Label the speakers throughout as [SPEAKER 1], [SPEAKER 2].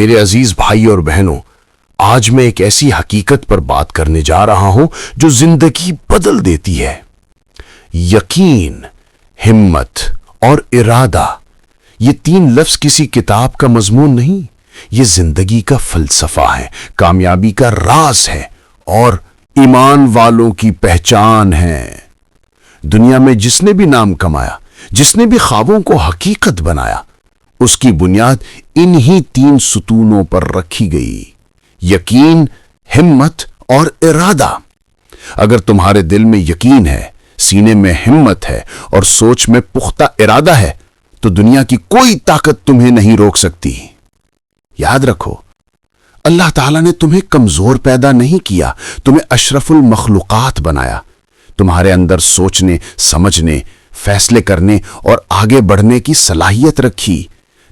[SPEAKER 1] میرے عزیز بھائی اور بہنوں، آج میں ایک ایسی حقیقت پر بات کرنے جا رہا ہوں جو زندگی بدل دیتی ہے۔ یقین، ہمت اور ارادہ، یہ تین لفظ کسی کتاب کا مضمون نہیں، یہ زندگی کا فلسفہ ہے، کامیابی کا راز ہے اور ایمان والوں کی پہچان ہے۔ دنیا میں جس نے بھی نام کمایا، جس نے بھی خوابوں کو حقیقت بنایا، اس کی بنیاد انہی تین ستونوں پر رکھی گئی: یقین، ہمت اور ارادہ۔ اگر تمہارے دل میں یقین ہے، سینے میں ہمت ہے اور سوچ میں پختہ ارادہ ہے تو دنیا کی کوئی طاقت تمہیں نہیں روک سکتی۔ یاد رکھو، اللہ تعالیٰ نے تمہیں کمزور پیدا نہیں کیا، تمہیں اشرف المخلوقات بنایا۔ تمہارے اندر سوچنے، سمجھنے، فیصلے کرنے اور آگے بڑھنے کی صلاحیت رکھی،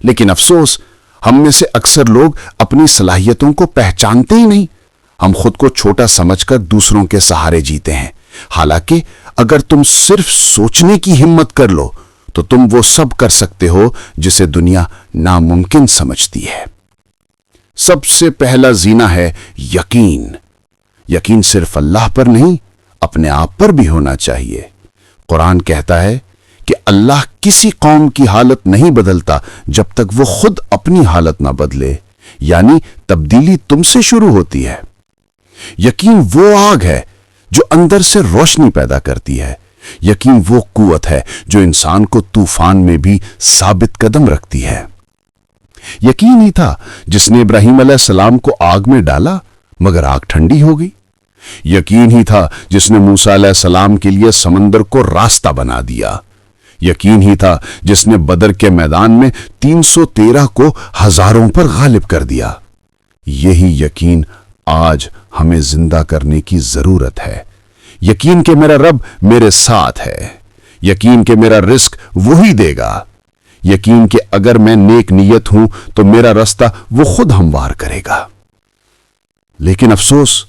[SPEAKER 1] لیکن افسوس، ہم میں سے اکثر لوگ اپنی صلاحیتوں کو پہچانتے ہی نہیں۔ ہم خود کو چھوٹا سمجھ کر دوسروں کے سہارے جیتے ہیں، حالانکہ اگر تم صرف سوچنے کی ہمت کر لو تو تم وہ سب کر سکتے ہو جسے دنیا ناممکن سمجھتی ہے۔ سب سے پہلا زینہ ہے یقین۔ یقین صرف اللہ پر نہیں، اپنے آپ پر بھی ہونا چاہیے۔ قرآن کہتا ہے کہ اللہ کسی قوم کی حالت نہیں بدلتا جب تک وہ خود اپنی حالت نہ بدلے، یعنی تبدیلی تم سے شروع ہوتی ہے۔ یقین وہ آگ ہے جو اندر سے روشنی پیدا کرتی ہے۔ یقین وہ قوت ہے جو انسان کو طوفان میں بھی ثابت قدم رکھتی ہے۔ یقین ہی تھا جس نے ابراہیم علیہ السلام کو آگ میں ڈالا مگر آگ ٹھنڈی ہو گئی۔ یقین ہی تھا جس نے موسیٰ علیہ السلام کے لیے سمندر کو راستہ بنا دیا۔ یقین ہی تھا جس نے بدر کے میدان میں 313 کو ہزاروں پر غالب کر دیا۔ یہی یقین آج ہمیں زندہ کرنے کی ضرورت ہے۔ یقین کہ میرا رب میرے ساتھ ہے، یقین کہ میرا رزق وہی دے گا، یقین کہ اگر میں نیک نیت ہوں تو میرا راستہ وہ خود ہموار کرے گا۔ لیکن افسوس،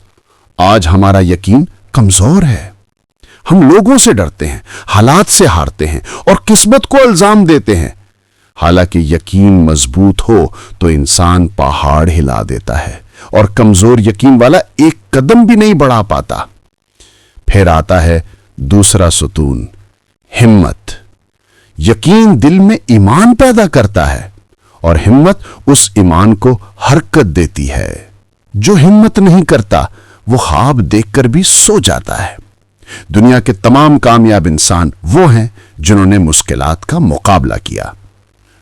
[SPEAKER 1] آج ہمارا یقین کمزور ہے۔ ہم لوگوں سے ڈرتے ہیں، حالات سے ہارتے ہیں اور قسمت کو الزام دیتے ہیں۔ حالانکہ یقین مضبوط ہو تو انسان پہاڑ ہلا دیتا ہے اور کمزور یقین والا ایک قدم بھی نہیں بڑھا پاتا۔ پھر آتا ہے دوسرا ستون، ہمت۔ یقین دل میں ایمان پیدا کرتا ہے اور ہمت اس ایمان کو حرکت دیتی ہے۔ جو ہمت نہیں کرتا وہ خواب دیکھ کر بھی سو جاتا ہے۔ دنیا کے تمام کامیاب انسان وہ ہیں جنہوں نے مشکلات کا مقابلہ کیا۔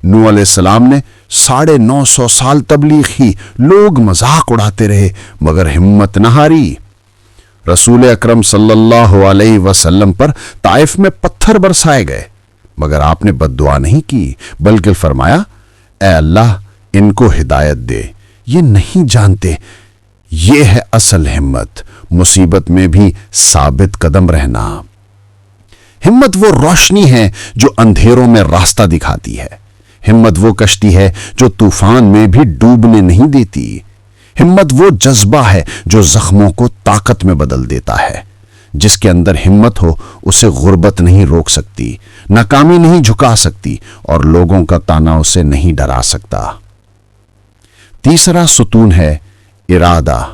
[SPEAKER 1] نوح علیہ السلام نے 950 سال تبلیغ کی، لوگ مذاق اڑاتے رہے مگر ہمت نہ ہاری۔ رسول اکرم صلی اللہ علیہ وسلم پر طائف میں پتھر برسائے گئے مگر آپ نے بد دعا نہیں کی، بلکہ فرمایا، اے اللہ ان کو ہدایت دے، یہ نہیں جانتے۔ یہ ہے اصل ہمت، مصیبت میں بھی ثابت قدم رہنا۔ ہمت وہ روشنی ہے جو اندھیروں میں راستہ دکھاتی ہے۔ ہمت وہ کشتی ہے جو طوفان میں بھی ڈوبنے نہیں دیتی۔ ہمت وہ جذبہ ہے جو زخموں کو طاقت میں بدل دیتا ہے۔ جس کے اندر ہمت ہو اسے غربت نہیں روک سکتی، ناکامی نہیں جھکا سکتی اور لوگوں کا طعنہ اسے نہیں ڈرا سکتا۔ تیسرا ستون ہے ارادہ۔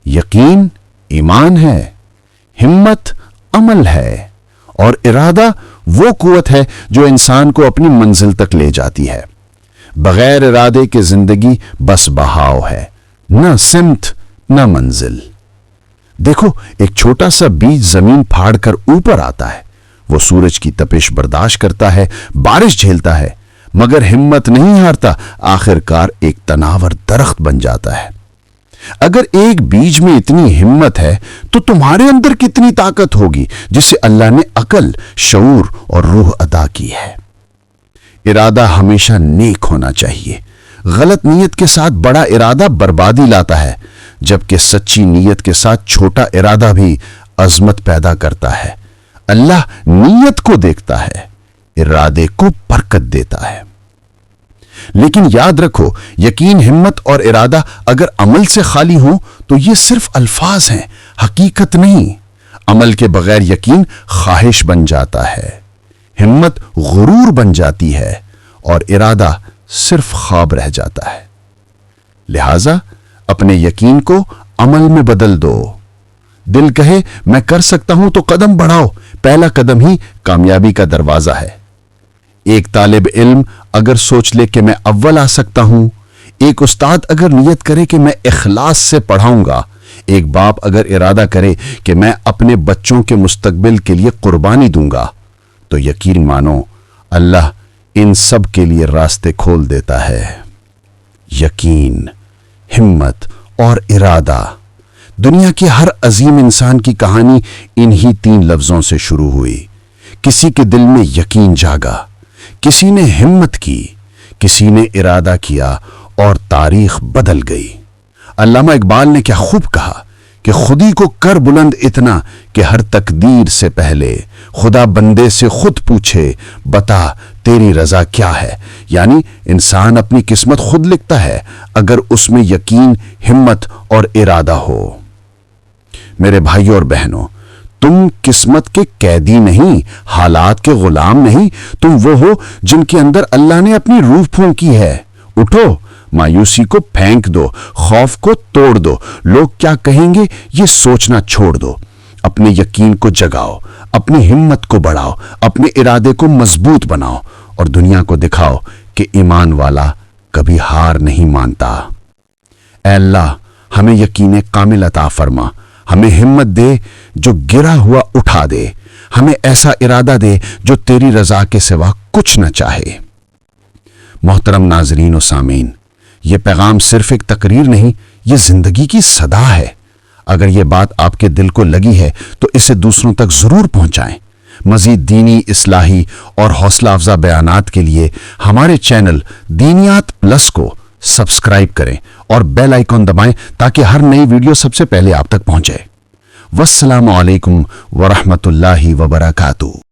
[SPEAKER 1] یقین ایمان ہے، ہمت عمل ہے اور ارادہ وہ قوت ہے جو انسان کو اپنی منزل تک لے جاتی ہے۔ بغیر ارادے کے زندگی بس بہاؤ ہے، نہ سمت نہ منزل۔ دیکھو، ایک چھوٹا سا بیج زمین پھاڑ کر اوپر آتا ہے، وہ سورج کی تپش برداشت کرتا ہے، بارش جھیلتا ہے مگر ہمت نہیں ہارتا، آخر کار ایک تناور درخت بن جاتا ہے۔ اگر ایک بیج میں اتنی ہمت ہے تو تمہارے اندر کتنی طاقت ہوگی جسے اللہ نے عقل، شعور اور روح عطا کی ہے۔ ارادہ ہمیشہ نیک ہونا چاہیے۔ غلط نیت کے ساتھ بڑا ارادہ بربادی لاتا ہے، جبکہ سچی نیت کے ساتھ چھوٹا ارادہ بھی عظمت پیدا کرتا ہے۔ اللہ نیت کو دیکھتا ہے، ارادے کو برکت دیتا ہے۔ لیکن یاد رکھو، یقین، ہمت اور ارادہ اگر عمل سے خالی ہوں تو یہ صرف الفاظ ہیں، حقیقت نہیں۔ عمل کے بغیر یقین خواہش بن جاتا ہے، ہمت غرور بن جاتی ہے اور ارادہ صرف خواب رہ جاتا ہے۔
[SPEAKER 2] لہذا اپنے یقین کو عمل میں بدل دو۔ دل کہے میں کر سکتا ہوں تو قدم بڑھاؤ، پہلا قدم ہی کامیابی کا دروازہ ہے۔ ایک طالب علم اگر سوچ لے کہ میں اول آ سکتا ہوں، ایک استاد اگر نیت کرے کہ میں اخلاص سے پڑھاؤں گا، ایک باپ اگر ارادہ کرے کہ میں اپنے بچوں کے مستقبل کے لیے قربانی دوں گا، تو یقین مانو اللہ ان سب کے لیے راستے کھول دیتا ہے۔ یقین، ہمت اور ارادہ۔ دنیا کے ہر عظیم انسان کی کہانی انہی 3 لفظوں سے شروع ہوئی۔ کسی کے دل میں یقین جاگا، کسی نے ہمت کی، کسی نے ارادہ کیا اور تاریخ بدل گئی۔ علامہ اقبال نے کیا خوب کہا کہ خودی کو کر بلند اتنا کہ ہر تقدیر سے پہلے خدا بندے سے خود پوچھے بتا تیری رضا کیا ہے۔ یعنی انسان اپنی قسمت خود لکھتا ہے اگر اس میں یقین، ہمت اور ارادہ ہو۔ میرے بھائیوں اور بہنوں، تم قسمت کے قیدی نہیں، حالات کے غلام نہیں، تم وہ ہو جن کے اندر اللہ نے اپنی روح پھونکی ہے۔ اٹھو، مایوسی کو پھینک دو، خوف کو توڑ دو، لوگ کیا کہیں گے یہ سوچنا چھوڑ دو۔ اپنے یقین کو جگاؤ، اپنی ہمت کو بڑھاؤ، اپنے ارادے کو مضبوط بناؤ اور دنیا کو دکھاؤ کہ ایمان والا کبھی ہار نہیں مانتا۔ اے اللہ، ہمیں یقین کامل عطا فرما، ہمیں ہمت دے جو گرا ہوا اٹھا دے، ہمیں ایسا ارادہ دے جو تیری رضا کے سوا کچھ نہ چاہے۔ محترم ناظرین و سامعین، یہ پیغام صرف ایک تقریر نہیں، یہ زندگی کی صدا ہے۔ اگر یہ بات آپ کے دل کو لگی ہے تو اسے دوسروں تک ضرور پہنچائیں۔ مزید دینی، اصلاحی اور حوصلہ افزا بیانات کے لیے ہمارے چینل دینیات پلس کو سبسکرائب کریں اور بیل آئیکن دبائیں تاکہ ہر نئی ویڈیو سب سے پہلے آپ تک پہنچے۔ والسلام علیکم ورحمۃ اللہ وبرکاتہ۔